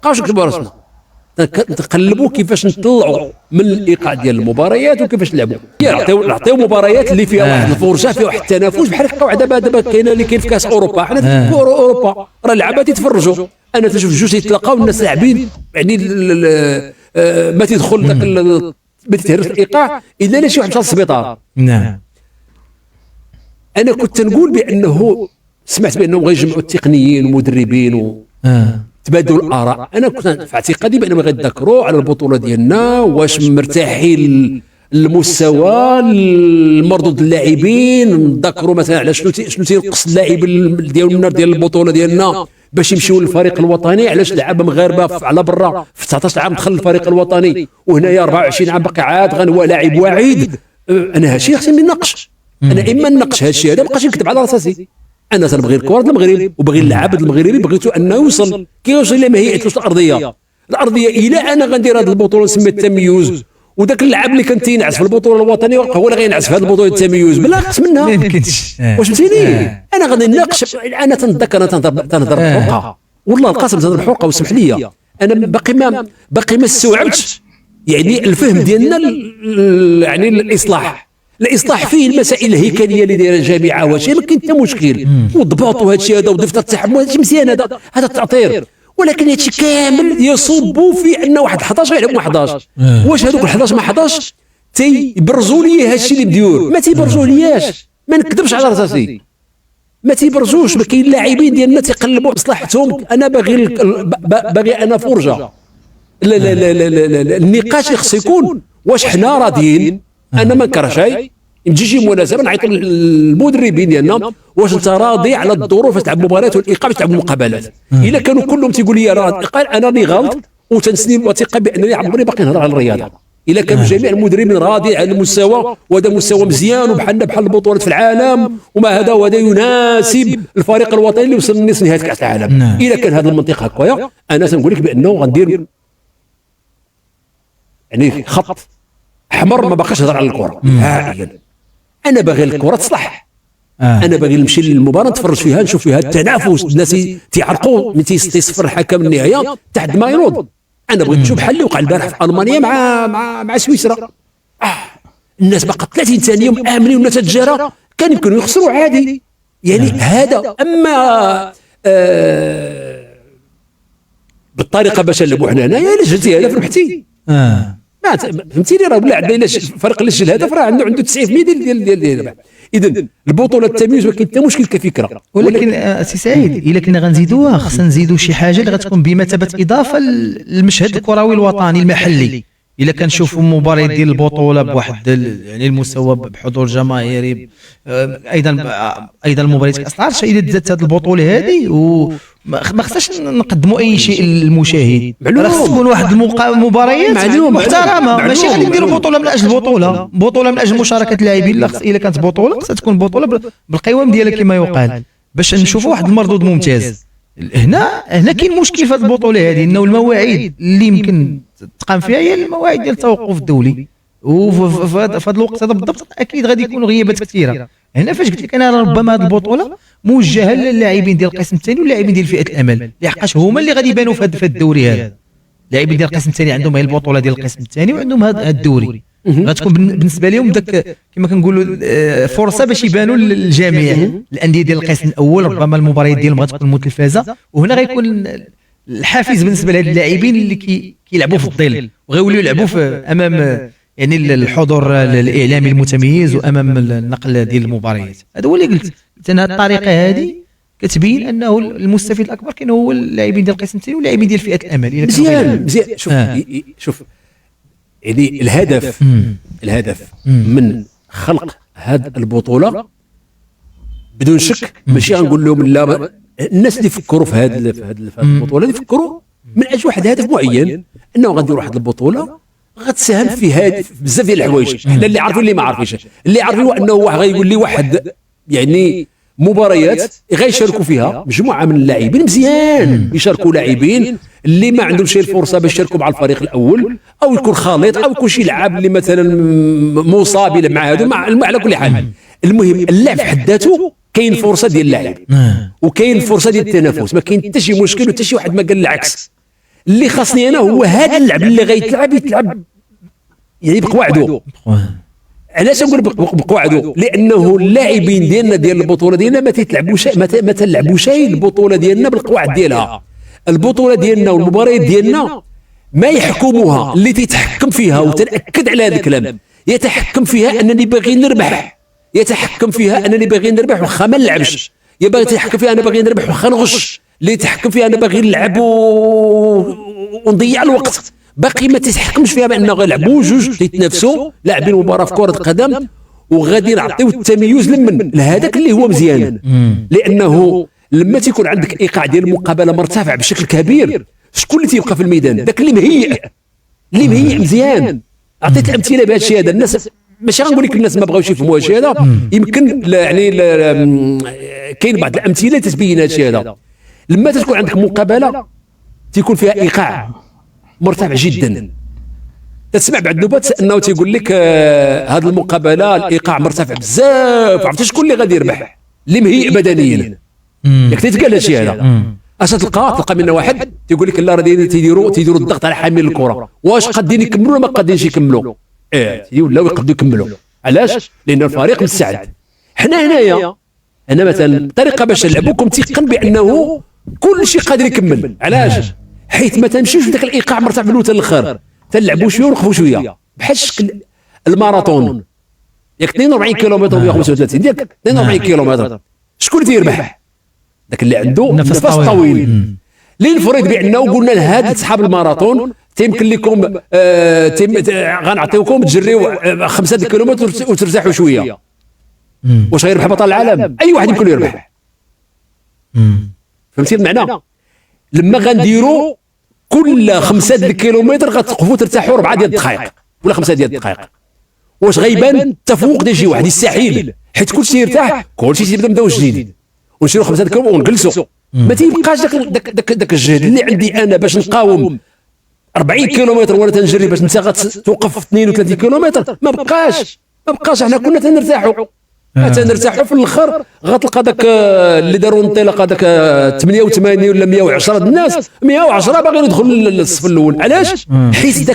بقاوش نكتبوا راسنا، نتقلبوا كيفاش نطلعوا من الايقاع ديال المباريات وكيفاش نلعبوا. نعطيو مباريات اللي فيها واحد الفرصه، فيها واحد التنافس، بحال هكا. دابا كاين اللي كاين في كاس اوروبا، حنا في اوروبا راه اللعابه تيتفرجوا، انا تنشوف جوج تيتلاقاو الناس لاعبين، يعني ما تيدخل داك ما تيتهرس الايقاع الا لا شي واحد مشى للسبيطار. نعم. انا كنت نقول بانه سمعت بانهم غيجمعوا التقنيين والمدربين تبادلوا الاراء. انا كنت في اعتقادي بانهم غيتذكروا على البطوله ديالنا، واش مرتاحين المستوى المردود اللاعبين، نذكروا مثلا على شنو تينقص اللاعب ديالنا ديال البطوله ديالنا باش يمشيو للفريق الوطني، علاش لعابه مغاربه على برا في 19 عام دخل الفريق الوطني وهنايا 24 عام باقي عاد غنوا لاعب واعد. انا هادشي خصني نناقش، انا اما نناقش هادشي هذا مابقاش نكتب على راسي. انا تنبغي الكره ديال المغرب وبغي اللاعب المغربي، بغيتو انه يوصل كيوصل الى ما هي الارضيه الى انا غندير هذه البطوله نسميها التميز، وذاك اللاعب اللي كان تينعس في البطوله الوطنيه هو اللي غينعس في هذه البطوله التميز بالعكس منها. ما يمكنش. واش فهمتيني؟ انا غادي نناقش. انا تنذكر انا تنهضر بحقوقها، والله القسم تنهضر بحقوقها، واسمح لي انا باقي ما استوعبتش يعني الفهم ديالنا يعني الاصلاح فيه المسائل الهيكليه اللي دايره الجامعه، واش ما كاين حتى مشكل، وضباط وهذا الشيء هذا ودفتر التحمل هذا مزيان، هذا التعطير، ولكن هذا الشيء كامل يصب في ان واحد 11 يلعب مع 11. واش هذوك 11 مع 11 تيبرزوا لي هذا الشيء اللي مديور؟ ما تيبرزوا لياش، ما نكذبش على راسي، ما تيبرزوش. ما كاين لاعبين ديالنا تيقلبوا مصلحتهم. انا باغي انا فرجه. لا لا لا لا, لا, لا. النقاش اللي خصو يكون واش حنا راضيين. انا ما نكره شيء، يجي شي مناسبه نعيطوا للمدربين ديالنا واش انت راضي على الظروف باش تلعب مباريات والايقاع باش تلعب المقابلات. الا كانوا كلهم تيقول لي راه قال انا راني غلط وتنسني الوثيقه بانني عمري باقي نهضر على الرياضه. الا كانوا جميع المدربين راضي على المستوى وهذا مستوى مزيان وبحالنا بحال البطولات في العالم وما هذا وهذا يناسب الفريق الوطني اللي وصل لنصف نهائي كاس العالم. الا كان هذا المنطق هكايا انا تنقول لك بانه غندير يعني خط احمر، ما باقاش نهضر على الكره نهائيا. انا باغي الكره تصلح. انا باغي نمشي للمباراه نتفرج فيها، نشوف فيها التنافس، الناس تيعرقوا من تيصفر الحكم النهايه تحت ما ينوض. انا بغيت نشوف بحال اللي وقع البارح في المانيا مع سويسرا. الناس باقا 30 ثانيه مآمنين والناس تجارى، كان يمكن يخسروا عادي يعني. هذا اما بالطريقه باش نلعبوا حنا هنايا، الا جبتي هدف ربحتي. فهمتيني؟ راه ولا عندنا فريق اللي سجل الهدف راه عنده 90% ديال اذا البطوله التمييز ما كاين حتى مشكل كفكره. ولكن سي سعيد الا كنا غنزيدوها خصنا نزيدوا شي حاجه اللي غتكون بمثابه اضافه للمشهد الكروي الوطني المحلي. الا كنشوفوا مباريات ديال البطوله بواحد يعني المستوى بحضور جماهيري، ايضا المباريات كاس العرش، الا تزادت هذه البطوله هذه وما خصناش نقدموا اي شيء للمشاهد. راه خص تكون واحد المباريات محترمه، ماشي غادي نديروا بطوله من اجل بطوله من اجل مشاركه اللاعبين. لا، الا كانت بطوله خصها تكون بطوله بالقوام ديالها كما يقال، باش نشوفوا واحد المردود ممتاز. هنا كاين مشكل في هذه البطوله هذه، انه المواعيد اللي يمكن تقام فيها هي المواعيد ديال التوقف الدولي، وفي هذا الوقت هذا بالضبط اكيد غادي يكونوا غيابات كثيره. هنا فاش قلت لك انا ربما هذه البطوله موجهه للاعبين ديال القسم الثاني واللاعبين ديال فئه الامل، لحقاش هما اللي غادي يبانوا في الدوري هذا. اللاعبين ديال القسم الثاني عندهم هي البطوله ديال القسم الثاني وعندهم هذا الدوري، غتكون بالنسبه لهم داك كما كنقولوا فرصه باش يبانوا للجميع. الانديه ديال القسم الاول ربما المباريات ديالهم غتكون متلفزه، وهنا غيكون الحافز بالنسبه لهاد اللاعبين اللي كيلعبوا في الظل وغيوليو يلعبوا امام يعني الحضور الاعلامي المتميز وامام النقل ديال المباريات. هذا هو اللي قلت انا. الطريقه هذه كتبين انه المستفيد الاكبر كاين هو اللاعبين ديال القسم الثاني واللاعبين ديال فئه الامل. مزيان. شوف يعني الهدف من خلق هذه البطوله بدون شك ماشي غنقول لهم لا. الناس اللي فكروا في هذه البطوله اللي فكروا من اجل واحد هدف معين، انه غنديروا واحد البطوله غتساهم في هذه بزاف ديال الحوايج. حنا اللي عارفين اللي ما عارفينش، اللي عارفين هو انه واحد غيقول لي واحد يعني مباريات غيشاركوا فيها مجموعه من اللاعبين مزيان، يشاركوا لاعبين اللي ما عندهمش الفرصه باش يشاركوا مع الفريق الاول، او يكون خليط، او يكون شي لاعب اللي مثلا مصاب مع هذا. على كل حال المهم اللعب في حد ذاته كاين فرصه ديال اللاعب وكاين فرصه ديال التنافس، ما كاين حتى شي مشكل وحتى شي واحد ما قال العكس. اللي خاصني انا هو هذا اللعب اللي غيتلعب يتلعب يعني بقواعده. علاش نقول بقواعده؟ لانه اللاعبين ديالنا ديال البطوله ديالنا ما تيتلعبوش ما تلعبوش البطوله ديالنا بالقواعد ديالها. البطوله ديالنا والمباريات ديالنا ما يحكموها اللي تيتحكم فيها، وتنأكد على هذا الكلام، يتحكم فيها انني باغي نربح، يتحكم فيها انني باغي نربح واخا ما نلعبش، يبغي يتحكم فيها انا باغي نربح واخا نغش، اللي يتحكم فيها انا باغي نلعب ونضيع الوقت. باقي ما تتحكمش فيها بانه غيلعبوا جوج تيتنافسوا لاعبين مباراه في كره قدم وغادي نعطيو التميز لمن لهذاك اللي هو مزيان. لانه لما تيكون عندك ايقاع ديال المقابله مرتفع بشكل كبير، شكون اللي تيبقى في الميدان؟ داك اللي مهيئ مزيان. عطيت الامثله بهذا الشيء هذا. الناس ماشي غنقول لك الناس ما بغاوش يفهموا هذا الشيء هذا، يمكن يعني كاين بعض الامثله تتبين هذا الشيء هذا. لما تكون عندك مقابله تيكون فيها ايقاع مرتفع جدا، تسمع بعد نوبات انه تيقول لك هذه المقابله الايقاع مرتفع بزاف، عرفتي شكون اللي غادي يربح؟ اللي مهيئ بدنيا. ياك تيتقال هادشي هذا. اش تلقى منا واحد تيقول لك لا راه تيديروا الضغط على حامل الكره، واش قادين يكملوا ولا ما قادينش يكملوا؟ ولاو يقدروا يكملوا. علاش؟ لان الفريق مستعد. حنا هنايا انا مثلا الطريقه باش نلعبوكم تيقن بانه كل شيء قادر يكمل. علاش؟ حيت ما تمشيوش بداك الايقاع مرتفع من الاول حتى الاخر، تلعبوا شويه ونوقفوا شويه بحال شكل الماراثون. ياك 42 كيلومتر ولا 35 ديالك 42 كيلومتر، شكون اللي تيربح؟ داك اللي عنده نفس طويل. اللي نفرض بانه قلنا لهاد اصحاب الماراثون تيمكن لكم غنعطيوكم تجريو 5 كيلومتر وترتاحوا شويه. واش غيربح بطل العالم؟ اي واحد يمكن له يربح. فهمتي المعنى؟ لما غنديروا كل 5 كيلومتر غتوقفوا ترتاحوا 4 ديال الدقائق ولا 5 ديال الدقائق. واش غيبان التفوق ديال شي واحد؟ يستحيل، حيت كلشي يرتاح، كلشي تيبدا من جديد ونشيروا 5 كيلومتر ونجلسوا. ما تيبقاش داك الجهد اللي عندي انا باش نقاوم 40 كيلومتر ولا تنجري باش انت غتوقف 32 كيلومتر. ما بقاش احنا كنا تنرتاحوا تنرتاحوا في الاخر. غتلقى داك اللي داروا انطلاقه داك 88 ولا 110 الناس 110 باغيين يدخلوا للصف الاول. علاش؟ حيت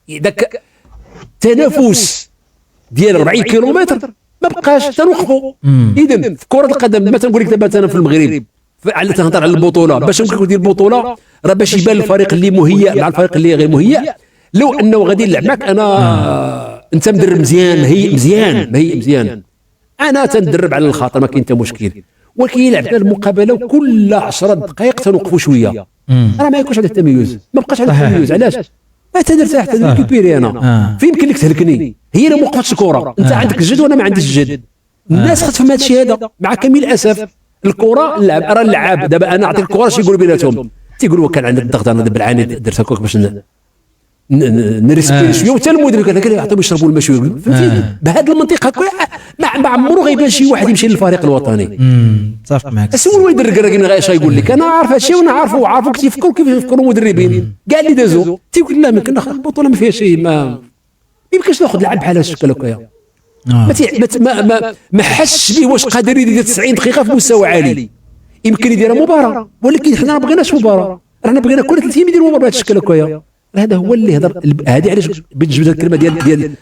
داك التنافس ديال 40 كيلومتر ما بقاش تنوقفوا. اذا في كره القدم ما تنقول لك دابا انا في المغرب على تنهضر على البطوله باش نقول لك دير البطوله راه باش يبان الفريق اللي مهيئ مع الفريق اللي غير مهيئ. لو انه غادي نلعب معك انا انت مدرب مزيان مهيئ مزيان انا تندرب على الخاطر ما كاين حتى مشكل، ولكن يلعب المقابله وكل 10 دقائق تنوقفوا شويه راه ما يكونش عندك التميز، ما بقاش عندك التميز. علاش؟ ما تنرتاح تنكبيري انا فين يمكن لك تهلكني. هي انا ما وقفتش الكره، انت عندك الجد وانا ما عنديش الجد. الناس خاطفهم هذا الشيء هذا مع كامل الاسف. الكره اللعب راه اللعاب دابا انا نعطيك الكره شي يقولوا بيناتهم تيقولوا كان عندك الضغط انا دابا العاني درت هكاك باش نريسبيري شويه وحتى المدرب كان يعطيهم يشربوا الماء شويه. فهمتي؟ بهذا المنطق هكا ما عمرو غيبان شي واحد يمشي للفريق الوطني. صافي معك. سول وليد الركراكين اش يقول لك انا عارف هادشي وانا عارفو كيف يفكروا المدربين كاع اللي دازوا تيقول لا يمكن ناخذ البطوله ما فيها شيء ما يمكنش ناخذ لعب بحال هذا الشكل هكايا. ما حسش به واش قادر يدير 90 دقيقه في مستوى عالي. يمكن يدير مباراه ولكن حنا ما بغيناش مباراه، رانا بغينا كل 30 يديروا مباراه بهذا الشكل هكايا. هذا هو اللي هضر. هذه علاش بنجبد الكلمه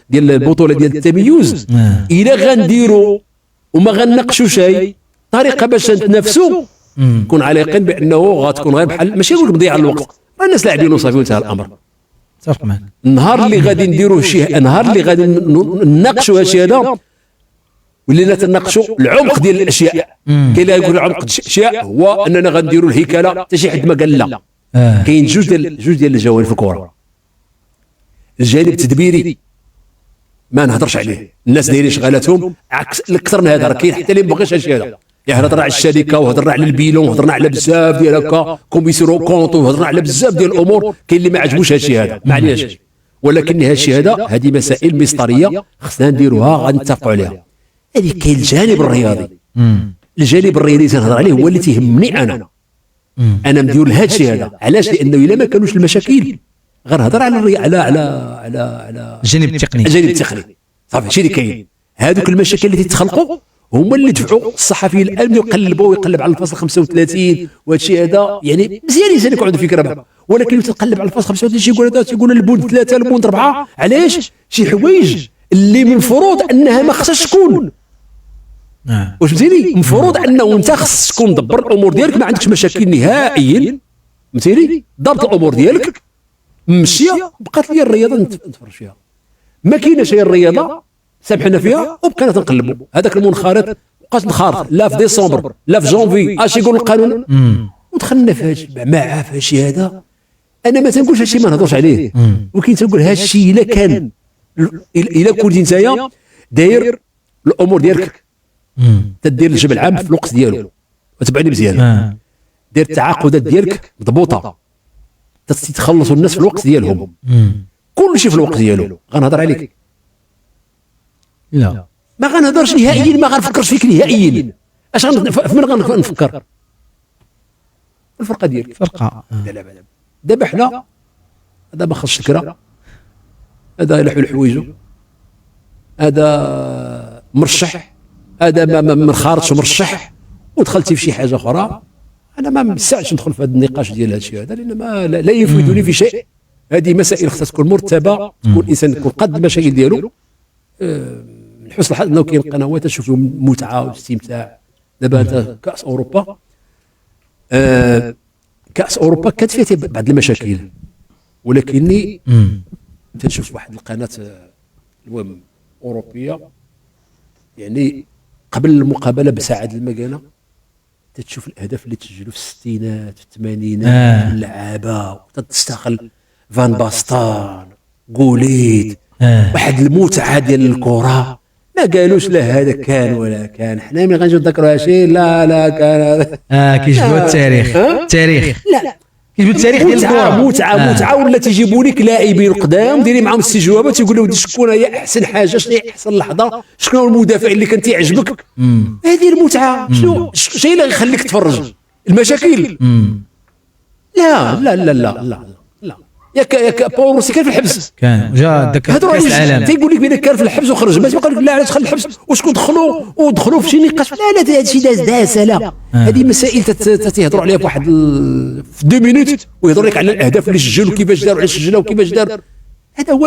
ديال البطوله ديال التميز. الا غنديروا وما غنناقشوا شيء طريقه باش نتنافسوا كون على يقين بانه غتكون غير بحال ماشي نقول مضيعه الوقت، الناس لاعبين وصافي وانتهى الامر. صافي معك. النهار اللي غادي نديروه النهار اللي غادي نناقشوا هادشي هذا ولينا تناقشوا العمق ديال الاشياء. كاين اللي يقول عمق الاشياء هو اننا غنديروا الهيكله حتى شي حد ما قال لا. كاين جوج ديال الجوانب في الكره. الجانب التدبيري ما نهضرش عليه، الناس دايرين شغالاتهم عكس اكثر من هذا. راه كاين حتى اللي ما بغاش هادشي هذا، يعني هضرنا على الشركه وهضرنا على البيلون وهضرنا على بزاف ديال هكا كوميسيرو كونط وهضرنا على بزاف ديال الامور. كاين اللي ما عجبوش هادشي هذا معليش، ولكن هادشي هذا هذه مسائل مسطريه خصنا نديروها غادي نتفقوا عليها. هذه كاين الجانب الرياضي. الجانب الرياضي تنهضر عليه هو اللي تيهمني انا مدير لهذا الشيء هذا. علاش؟ لانه الا ما كانوش المشاكل غنهضر على الجانب التقني. الجانب التقني صافي. هادشي اللي كاين، هذوك المشاكل اللي تتخلقوا هما اللي دفعوا الصحفي الان يقلبوا ويقلب على الفصل 35 وهذا الشيء هذا يعني مزيان الانسان يكون عنده فكره بها، ولكن تقلب على الفصل 35 شي يقول هذا تيقول البوند 3 البوند 4 علاش شي حوايج اللي من المفروض انها ما خصهاش تكون. واش فهمتيني؟ المفروض انه انت خصك تكون دبر الامور ديالك ما عندكش مشاكل نهائيا، فهمتيني؟ ضبط الامور ديالك مشيه، بقات لي الرياضه نتفرج فيها، ما كايناش هي الرياضه سامحنا فيها وبقينا تنقلبوا هذاك المنخرط بقاش نخارط لا في ديسمبر لا في جونفي اش يقول القانون ودخلنا في هذا مع في هادشي هذا. انا ما تنقولش هادشي ما نهضرش عليه، ولكن تنقول هادشي الا كان الا كنت نتايا داير الامور ديالك تدير الجبل العام في الوقت ديالو وتبعني مزيان، دير التعاقدات ديالك مضبوطه تتخلصوا الناس في الوقت ديالهم، كل شيء في الوقت ديالو. غنهضر عليك لا ما غنهضرش نهائيا، ما غنفكرش فيك نهائيا. اش فمن غنفكر الفرقه ديالك فرقه. لا لا دابا حنا هذا ما خصش فكره، هذا يلحو الحوايجو، هذا مرشح، هذا ما خارجش مرشح ودخلتي في شي حاجه اخرى. انا ما مسعش ندخل في هذا النقاش ديال هذا الشيء هذا لان ما لا يفيدني في شيء. هذه مسائل خصها تكون مرتبه، تكون الانسان يكون قد المشاكل ديالو. من حسن الحظ انه كاين قنوات تشوف فيهم متعه واستمتاع. دابا انت كاس اوروبا، كاس اوروبا كانت فيها بعض المشاكل، ولكني تنشوف واحد القناه المهم اوروبيه يعني قبل المقابله بساعد المكانه تتشوف الاهداف اللي تسجلوا في الستينات في الثمانينات اللعابه وتستغل فان باستان قوليت واحد المتعه ديال الكره. ما قالوش لا هذا كان ولا كان، حنا ملي غنجيو نذكروا شيء لا كان كيجبدوا التاريخ لا كيجبدوا التاريخ ديال الكره متعه ولا تيجيبوا لك لاعبين قدام دايرين معاهم استجوابات تيقول له شكون هي احسن حاجه، شنو هي احسن لحظه، شكون هو المدافع اللي كان تيعجبك. هذه المتعه. شنو الشيء اللي يخليك تفرج؟ المشاكل لا لا لا لا لا لا ياك باول روسي كان في الحبس، كان جا داك كاس العالم تيقول لك بان كان في الحبس وخرج، ما تيقول لك لا علاش دخل الحبس وشكون دخلوا في شي نقاش. لا هذا الشيء داز لا. هذه مسائل تيهضروا عليها في واحد في 2 مينوت ويهضروا لك على الاهداف اللي سجلوا كيفاش داروا، علاش سجلوا وكيفاش داروا. هذا هو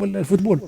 الفوتبول.